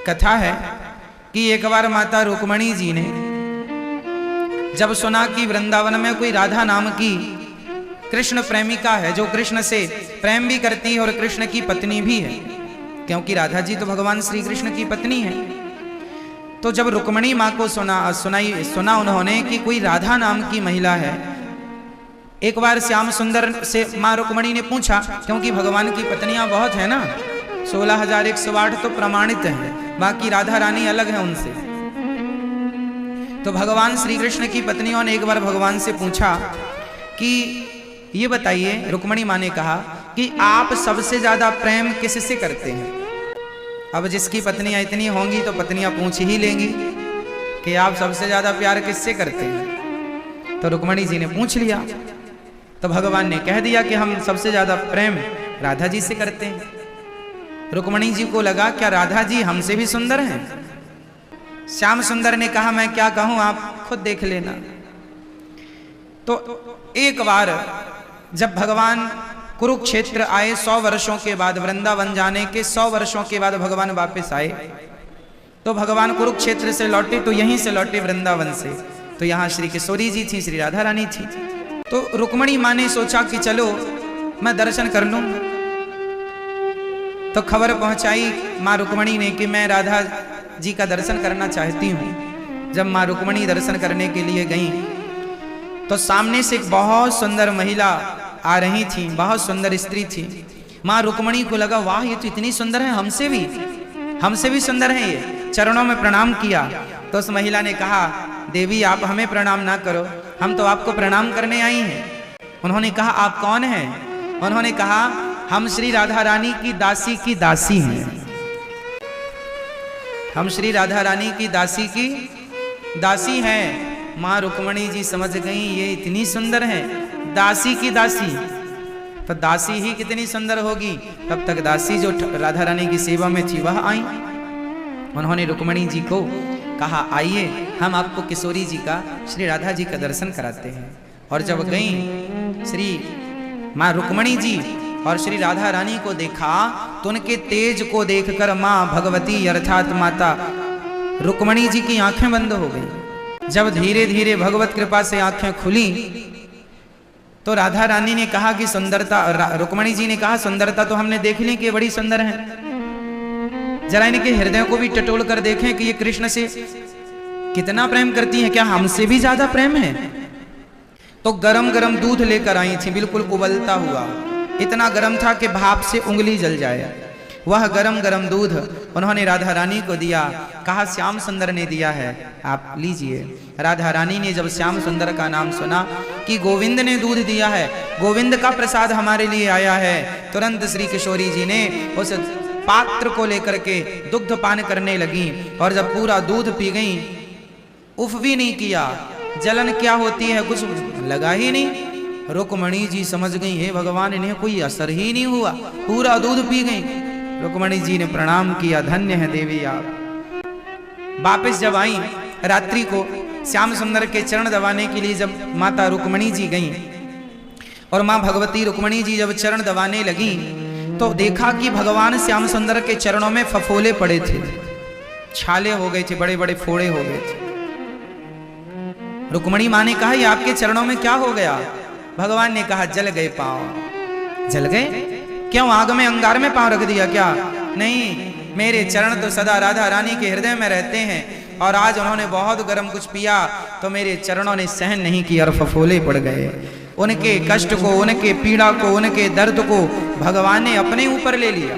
कथा है कि एक बार माता रुक्मणी जी ने जब सुना कि वृंदावन में कोई राधा नाम की कृष्ण प्रेमिका है जो कृष्ण से प्रेम भी करती है और कृष्ण की पत्नी भी है, क्योंकि राधा जी तो भगवान श्री कृष्ण की पत्नी है। तो जब रुक्मणी माँ को सुना उन्होंने कि कोई राधा नाम की महिला है, एक बार श्याम सुंदर से माँ रुक्मणी ने पूछा, क्योंकि भगवान की पत्नियां बहुत है ना, 16,108 तो प्रमाणित है, बाकी राधा रानी अलग है उनसे। तो भगवान श्री कृष्ण की पत्नियों ने एक बार भगवान से पूछा कि ये बताइए, रुक्मणी माँ ने कहा कि आप सबसे ज्यादा प्रेम किससे करते हैं। अब जिसकी पत्नियां इतनी होंगी तो पत्नियां पूछ ही लेंगी कि आप सबसे ज्यादा प्यार किससे करते हैं। तो रुक्मणी जी ने पूछ लिया, तो भगवान ने कह दिया कि हम सबसे ज्यादा प्रेम राधा जी से करते हैं। रुक्मणी जी को लगा क्या राधा जी हमसे भी सुंदर हैं। श्याम सुंदर ने कहा मैं क्या कहूं, आप खुद देख लेना। तो एक बार जब भगवान कुरुक्षेत्र आए 100 वर्षों के बाद, वृंदावन जाने के 100 वर्षों के बाद भगवान वापस आए, तो भगवान कुरुक्षेत्र से लौटे तो यहीं से लौटे वृंदावन से। तो यहाँ श्री किशोरी जी थी, श्री राधा रानी थी। तो रुक्मणी माँ ने सोचा कि चलो मैं दर्शन कर लूं। तो खबर पहुंचाई माँ रुक्मणी ने कि मैं राधा जी का दर्शन करना चाहती हूँ। जब माँ रुक्मणी दर्शन करने के लिए गई तो सामने से एक बहुत सुंदर महिला आ रही थी, बहुत सुंदर स्त्री थी। माँ रुक्मणी को लगा वाह ये तो इतनी सुंदर है, हमसे भी सुंदर है ये। चरणों में प्रणाम किया तो उस महिला ने कहा देवी आप हमें प्रणाम ना करो, हम तो आपको प्रणाम करने आई हैं। उन्होंने कहा आप कौन हैं? उन्होंने कहा हम श्री राधा रानी की दासी हैं। हम श्री राधा रानी की दासी हैं। माँ रुक्मणी जी समझ गई ये इतनी सुंदर है, दासी की दासी, तो दासी ही कितनी सुंदर होगी। तब तक दासी जो राधा रानी की सेवा में थी वह आई। उन्होंने रुक्मणी जी को कहा आइए हम आपको किशोरी जी का, श्री राधा जी का दर्शन कराते हैं। और जब गई श्री माँ रुक्मणी जी और श्री राधा रानी को देखा तो उनके तेज को देखकर माँ भगवती अर्थात माता रुक्मणी जी की आंखें बंद हो गई। जब धीरे धीरे भगवत कृपा से आंखें खुली तो राधा रानी ने कहा कि सुंदरता, रुक्मणी जी ने कहा सुंदरता तो हमने देख ली कि बड़ी सुंदर है, जरा इनके हृदय को भी टटोल कर देखें कि ये कृष्ण से कितना प्रेम करती हैं, क्या हमसे भी ज्यादा प्रेम है। तो गरम गरम दूध लेकर आई थी, बिल्कुल उबलता हुआ, इतना गरम था कि भाप से उंगली जल जाए। वह गरम गरम दूध उन्होंने राधा रानी को दिया, कहा श्याम सुंदर ने दिया है आप लीजिए। राधा रानी ने जब श्याम सुंदर का नाम सुना कि गोविंद ने दूध दिया है, गोविंद का प्रसाद हमारे लिए आया है, तुरंत श्री किशोरी जी ने उस पात्र को लेकर के दुग्ध पान करने लगी। और जब पूरा दूध पी गई, उफ भी नहीं किया, जलन क्या होती है कुछ लगा ही नहीं। रुक्मणी जी समझ गई हे भगवान इन्हें कोई असर ही नहीं हुआ, पूरा दूध पी गई। रुक्मणी जी ने प्रणाम किया, धन्य है देवी आप। वापस जब आई रात्रि को श्याम सुंदर के चरण दबाने के लिए जब माता रुक्मणी जी गई और माँ भगवती रुक्मणी जी जब चरण दबाने लगी तो देखा कि भगवान श्याम सुंदर के चरणों में फफोले पड़े थे, छाले हो गए थे, बड़े बड़े फोड़े हो गए थे। रुक्मणी माँ ने कहा ये आपके चरणों में क्या हो गया? भगवान ने कहा जल गए पांव। जल गए? क्यों आग में अंगार में पांव रख दिया क्या? नहीं, मेरे चरण तो सदा राधा रानी के हृदय में रहते हैं और आज उन्होंने बहुत गर्म कुछ पिया तो मेरे चरणों ने सहन नहीं किया और फफोले पड़ गए। उनके कष्ट को, उनके पीड़ा को, उनके दर्द को भगवान ने अपने ऊपर ले लिया।